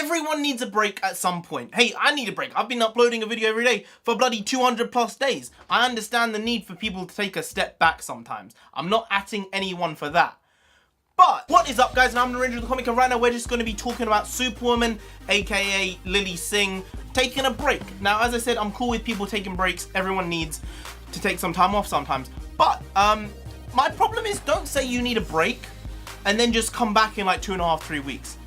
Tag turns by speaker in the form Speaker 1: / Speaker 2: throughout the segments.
Speaker 1: Everyone needs a break at some point. Hey, I need a break. I've been uploading a video every day for bloody 200 plus days. I understand the need for people to take a step back sometimes. I'm not atting anyone for that. But what is up, guys? And I'm the Ranger of the Comic, and right now we're just going to be talking about Superwoman, aka Lily Singh, taking a break. Now, as I said, I'm cool with people taking breaks. Everyone needs to take some time off sometimes. But my problem is, don't say you need a break and then just come back in like 2.5, 3 weeks.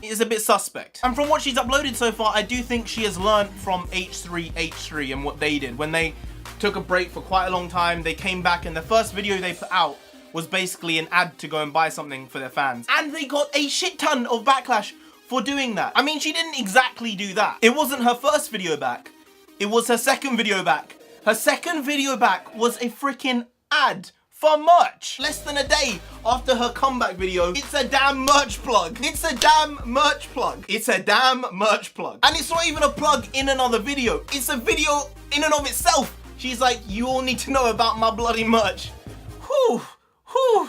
Speaker 1: It's a bit suspect. And from what she's uploaded so far, I do think she has learned from H3 and what they did. When they took a break for quite a long time, they came back, and the first video they put out was basically an ad to go and buy something for their fans. And they got a shit ton of backlash for doing that. I mean, she didn't exactly do that. It wasn't her first video back. It was her second video back. Her second video back was a freaking ad for merch. Less than a day after her comeback video, it's a damn merch plug. It's a damn merch plug. It's a damn merch plug. And it's not even a plug in another video. It's a video in and of itself. She's like, you all need to know about my bloody merch. Whew.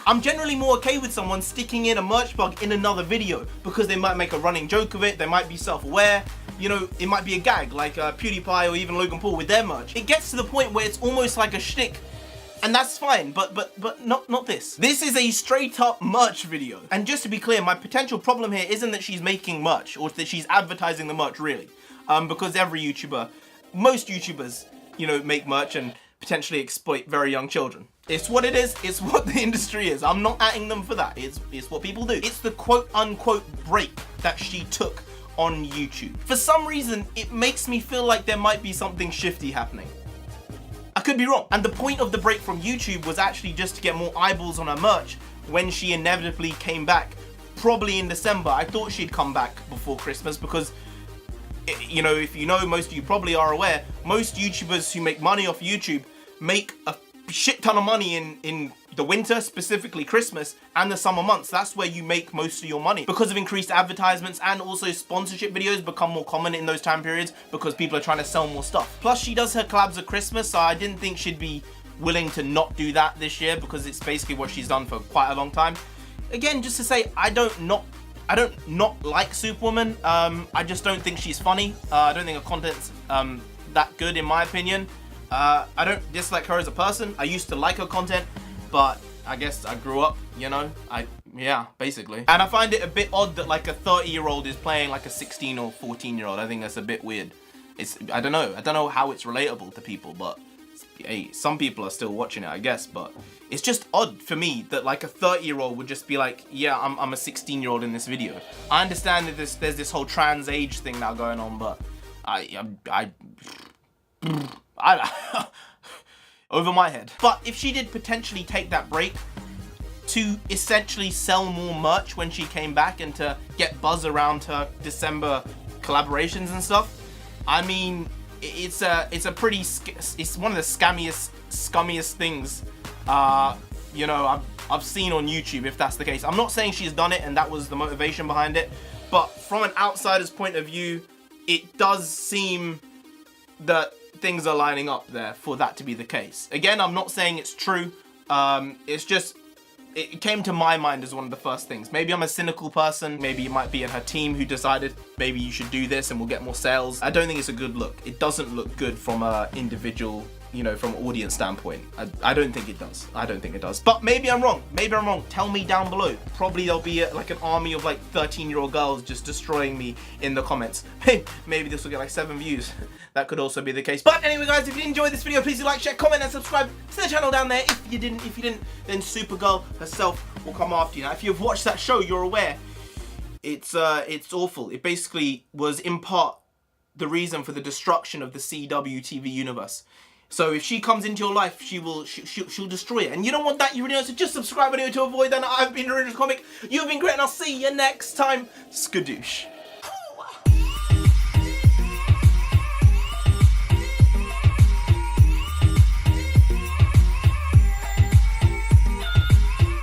Speaker 1: I'm generally more okay with someone sticking in a merch plug in another video because they might make a running joke of it, they might be self-aware, you know, it might be a gag like PEWDIEPIE or even Logan Paul with their merch. It gets to the point where it's almost like a shtick, and that's fine, but not this. This is a straight up merch video. And just to be clear, my potential problem here isn't that she's making merch or that she's advertising the merch really, because every YouTuber, most YouTubers, you know, make merch and potentially exploit very young children. It's what it is, it's what the industry is. I'm not atting them for that, it's what people do. It's the quote unquote break that she took on YouTube. For some reason, it makes me feel like there might be something shifty happening. I could be wrong. And the point of the break from YouTube was actually just to get more eyeballs on her merch when she inevitably came back, probably in December. I thought she'd come back before Christmas because, you know, if you know, most of you probably are aware, most YouTubers who make money off YouTube make a shit ton of money in the winter, specifically Christmas, and the summer months. That's where you make most of your money because of increased advertisements, and also sponsorship videos become more common in those time periods because people are trying to sell more stuff. Plus, she does her collabs at Christmas, so I didn't think she'd be willing to not do that this year because it's basically what she's done for quite a long time. Again, just to say, I don't not like Superwoman. I just don't think she's funny. I don't think her content's that good in my opinion. I don't dislike her as a person. I used to like her content, but I guess I grew up, you know, yeah, basically. And I find it a bit odd that like a 30-year-old is playing like a 16 or 14-year-old. I think that's a bit weird. I don't know how it's relatable to people, but hey, some people are still watching it, I guess, but it's just odd for me that like a 30-year-old would just be like, yeah, I'm a 16-year-old in this video. I understand that there's this whole trans age thing now going on, but over my head. But if she did potentially take that break to essentially sell more merch when she came back and to get buzz around her December collaborations and stuff, I mean, it's one of the scummiest things, you know, I've seen on YouTube, if that's the case. I'm not saying she's done it and that was the motivation behind it, but from an outsider's point of view, it does seem that things are lining up there for that to be the case. Again, I'm not saying it's true. It's just, it came to my mind as one of the first things. Maybe I'm a cynical person. Maybe it might be in her team who decided maybe you should do this and we'll get more sales. I don't think it's a good look. It doesn't look good from an individual, you know, from an audience standpoint. I don't think it does. I don't think it does. But maybe I'm wrong. Maybe I'm wrong. Tell me down below. Probably there'll be like an army of like 13-year-old girls just destroying me in the comments. Hey, maybe this will get like 7 views. That could also be the case. But anyway, guys, if you enjoyed this video, please do like, share, comment, and subscribe to the channel down there. If you didn't, then Supergirl herself will come after you. Now, if you've watched that show, you're aware it's awful. It basically was in part the reason for the destruction of the CW TV universe. So if she comes into your life, she'll destroy it. And you don't want that, you really know, so just subscribe video to avoid that. I've been the Ranger of the Comic. You've been great, and I'll see you next time. Skadoosh.